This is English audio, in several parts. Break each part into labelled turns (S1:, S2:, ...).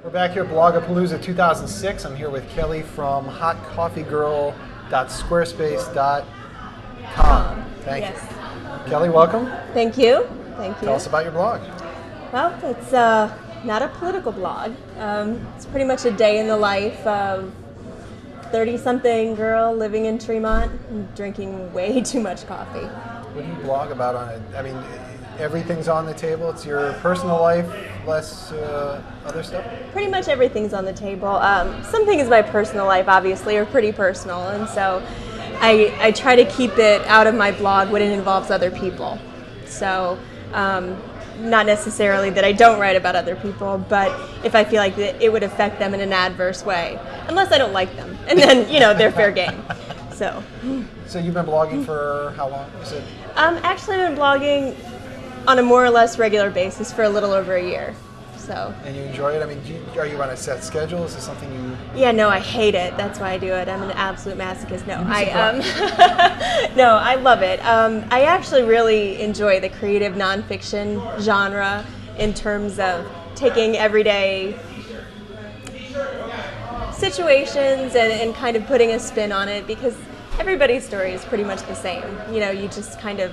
S1: We're back here at Bloggapalooza 2006. I'm here with Kelly from hotcoffeegirl.squarespace.com. Thank you. Kelly, welcome.
S2: Thank you. Thank you.
S1: Tell us about your blog.
S2: Well, it's not a political blog. It's pretty much a day in the life of 30-something girl living in Tremont and drinking way too much coffee.
S1: What do you blog about on it? I mean, everything's on the table. It's your personal life, less other stuff?
S2: Pretty much everything's on the table. Some things in my personal life, obviously, are pretty personal, and so I try to keep it out of my blog when it involves other people. So, not necessarily that I don't write about other people, but if I feel like that it would affect them in an adverse way, unless I don't like them, and then, they're fair game. So
S1: you've been blogging for how long? You said?
S2: Actually, I've been blogging on a more or less regular basis for a little over a year. So.
S1: And you enjoy it? I mean, are you on a set schedule? Is this something you?
S2: Yeah, no, I hate it. That's why I do it. I'm an absolute masochist. No, no, I love it. I actually really enjoy the creative nonfiction genre in terms of taking everyday situations and kind of putting a spin on it, because everybody's story is pretty much the same. You just kind of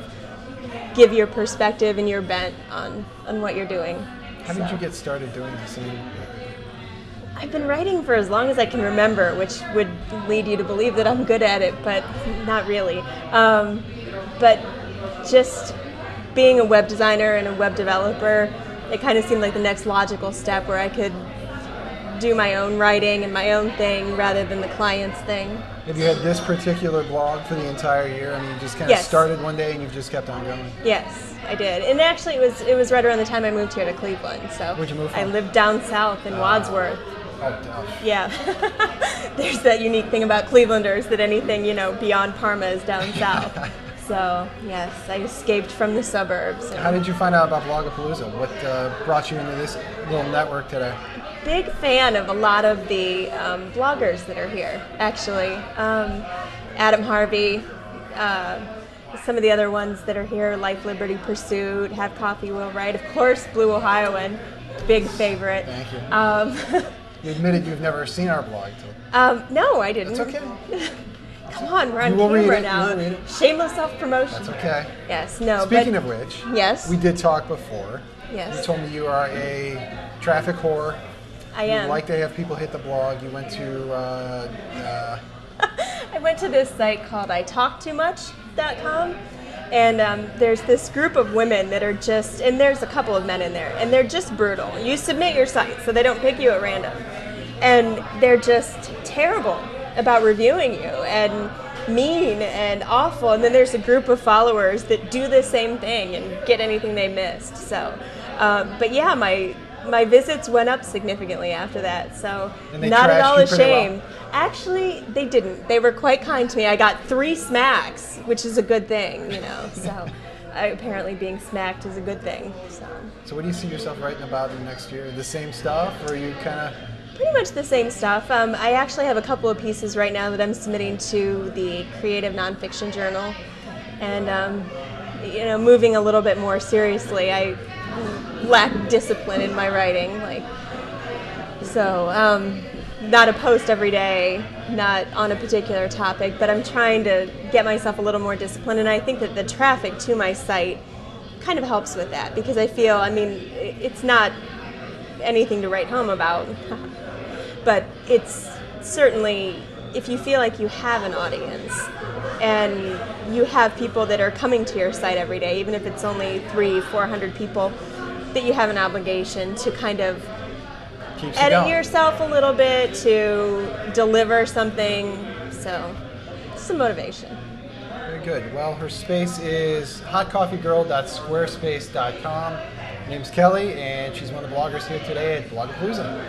S2: give your perspective and your bent on what you're doing.
S1: How did you get started doing this? I mean,
S2: I've been writing for as long as I can remember, which would lead you to believe that I'm good at it, but not really. But just being a web designer and a web developer, it kind of seemed like the next logical step where I could do my own writing and my own thing rather than the client's thing.
S1: Have you had this particular blog for the entire year? I mean, you just kind of started one day and you've just kept on going?
S2: Yes, I did. And actually, it was right around the time I moved here to Cleveland. So
S1: where'd you move from?
S2: I lived down south in Wadsworth.
S1: Oh, gosh.
S2: Yeah. There's that unique thing about Clevelanders that anything, beyond Parma is down south. So, yes, I escaped from the suburbs.
S1: How did you find out about Bloggapalooza? What brought you into this little network today?
S2: Big fan of a lot of the bloggers that are here, actually. Adam Harvey, some of the other ones that are here, Life, Liberty, Pursuit, Have Coffee, Will Write. Of course, BlueOhioan, big favorite.
S1: Thank you. You admitted you've never seen our blog.
S2: No, I didn't.
S1: That's okay.
S2: Come on, we're on camera now. Shameless self-promotion.
S1: That's okay.
S2: Yes, no.
S1: Speaking of which,
S2: yes,
S1: we did talk before.
S2: Yes.
S1: You told me you are a traffic whore.
S2: I am.
S1: You like to have people hit the blog. You went to...
S2: I went to this site called italktoomuch.com, and there's this group of women that are just, and there's a couple of men in there, and they're just brutal. You submit your site, so they don't pick you at random. And they're just terrible about reviewing you, and mean and awful. And then there's a group of followers that do the same thing and get anything they missed. So, but yeah, my visits went up significantly after that, so not at all ashamed. Well. Actually, they didn't. They were quite kind to me. I got 3 smacks, which is a good thing, so apparently being smacked is a good thing. So
S1: what do you see yourself writing about in the next year? The same stuff, or are you kind of...
S2: Pretty much the same stuff. I actually have a couple of pieces right now that I'm submitting to the Creative Nonfiction Journal, and moving a little bit more seriously. I lack discipline in my writing, not a post every day, not on a particular topic, but I'm trying to get myself a little more disciplined, and I think that the traffic to my site kind of helps with that, because I feel, it's not anything to write home about, but it's certainly, if you feel like you have an audience and you have people that are coming to your site every day, even if it's only 300-400 people, that you have an obligation to kind of edit yourself a little bit, to deliver something. So, some motivation.
S1: Very good. Well, her space is hotcoffeegirl.squarespace.com. Her name's Kelly, and she's one of the bloggers here today at Bloggapalooza.